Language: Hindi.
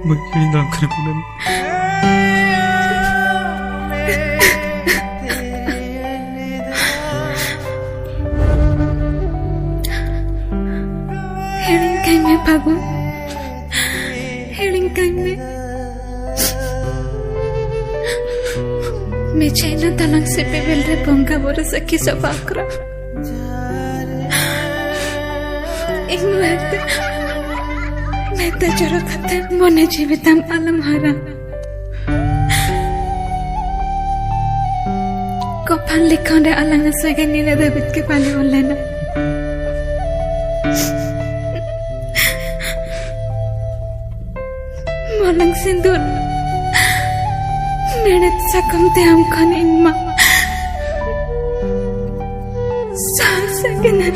Magiging dangkal ko na. Hearing kay me bago. Hearing kay me. मैं चैना तलंग से पे बेल रे पंगा बोरे सखी सफाकरा एक मुहूर्त मैं तजरो खाते मोने जीवितम अलम हरा कपान लिखों रे अलंग सगे नीले देवित के पाले बोले ना मोलंग सिंदूर मेहनत सकम ते हम खाने इनमा साल सगे ना